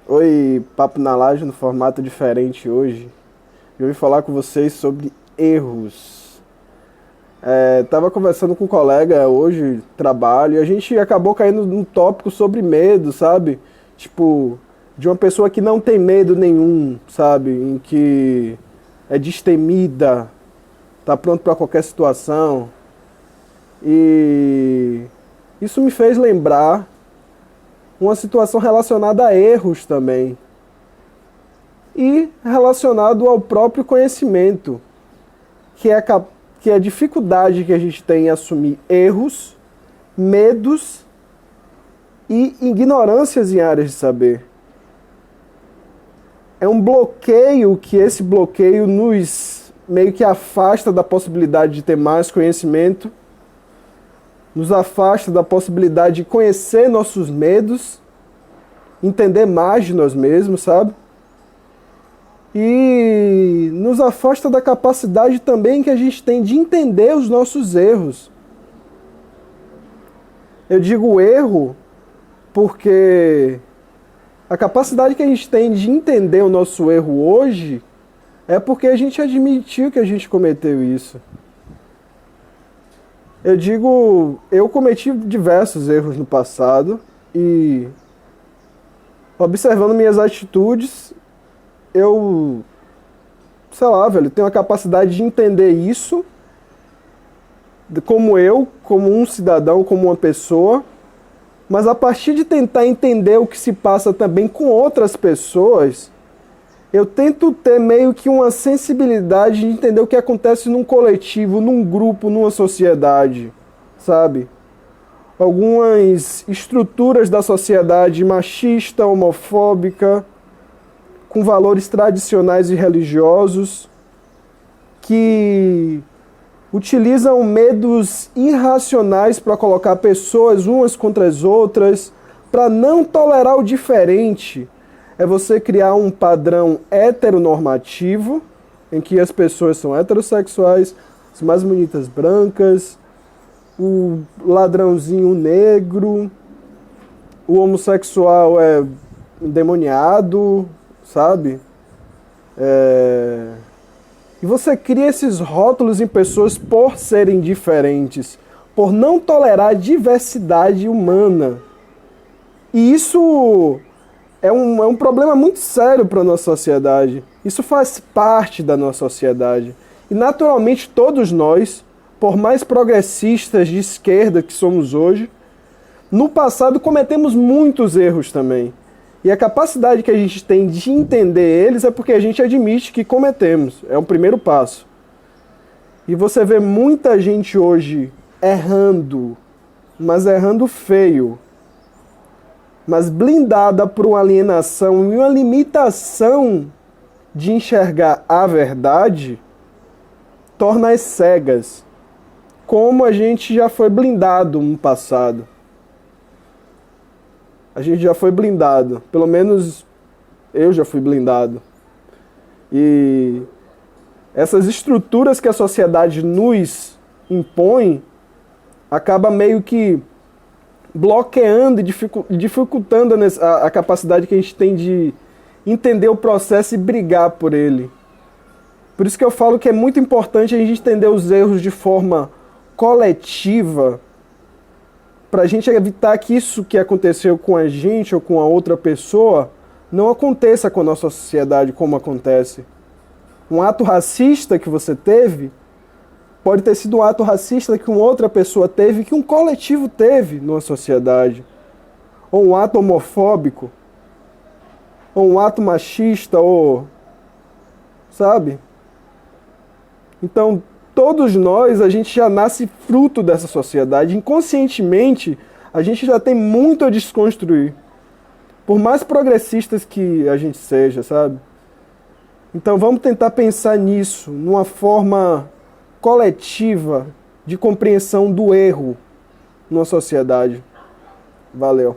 Oi, Papo na Laje no formato diferente hoje. Eu vim falar com vocês sobre erros. Tava conversando com um colega hoje, trabalho, e a gente acabou caindo num tópico sobre medo, sabe? Tipo, de uma pessoa que não tem medo nenhum, sabe? Em que é destemida, tá pronto para qualquer situação. E isso me fez lembrar uma situação relacionada a erros também. E relacionado ao próprio conhecimento, que é a dificuldade que a gente tem em assumir erros, medos e ignorâncias em áreas de saber. É um bloqueio que esse bloqueio nos meio que afasta da possibilidade de ter mais conhecimento, nos afasta da possibilidade de conhecer nossos medos, entender mais de nós mesmos, sabe? E nos afasta da capacidade também que a gente tem de entender os nossos erros. Eu digo erro porque a capacidade que a gente tem de entender o nosso erro hoje é porque a gente admitiu que a gente cometeu isso. Eu cometi diversos erros no passado e, observando minhas atitudes, sei lá, velho, tenho a capacidade de entender isso como um cidadão, como uma pessoa, mas a partir de tentar entender o que se passa também com outras pessoas, eu tento ter meio que uma sensibilidade de entender o que acontece num coletivo, num grupo, numa sociedade, sabe? Algumas estruturas da sociedade machista, homofóbica, com valores tradicionais e religiosos, que utilizam medos irracionais para colocar pessoas umas contra as outras, para não tolerar o diferente. É você criar um padrão heteronormativo, em que as pessoas são heterossexuais, as mais bonitas brancas, o ladrãozinho negro, o homossexual é endemoniado, sabe? E você cria esses rótulos em pessoas por serem diferentes, por não tolerar a diversidade humana. E isso é um problema muito sério para a nossa sociedade. Isso faz parte da nossa sociedade. E naturalmente todos nós, por mais progressistas de esquerda que somos hoje, no passado cometemos muitos erros também. E a capacidade que a gente tem de entender eles é porque a gente admite que cometemos. É o primeiro passo. E você vê muita gente hoje errando, mas errando feio, mas blindada por uma alienação e uma limitação de enxergar a verdade, torna-as cegas, como a gente já foi blindado no passado. A gente já foi blindado, pelo menos eu já fui blindado. E essas estruturas que a sociedade nos impõe acaba meio que bloqueando e dificultando a capacidade que a gente tem de entender o processo e brigar por ele. Por isso que eu falo que é muito importante a gente entender os erros de forma coletiva, para a gente evitar que isso que aconteceu com a gente ou com a outra pessoa não aconteça com a nossa sociedade como acontece. Um ato racista que você teve pode ter sido um ato racista que uma outra pessoa teve, que um coletivo teve numa sociedade. Ou um ato homofóbico, ou um ato machista, ou... sabe? Então, todos nós, a gente já nasce fruto dessa sociedade. Inconscientemente, a gente já tem muito a desconstruir. Por mais progressistas que a gente seja, sabe? Então vamos tentar pensar nisso, numa forma coletiva de compreensão do erro numa sociedade. Valeu.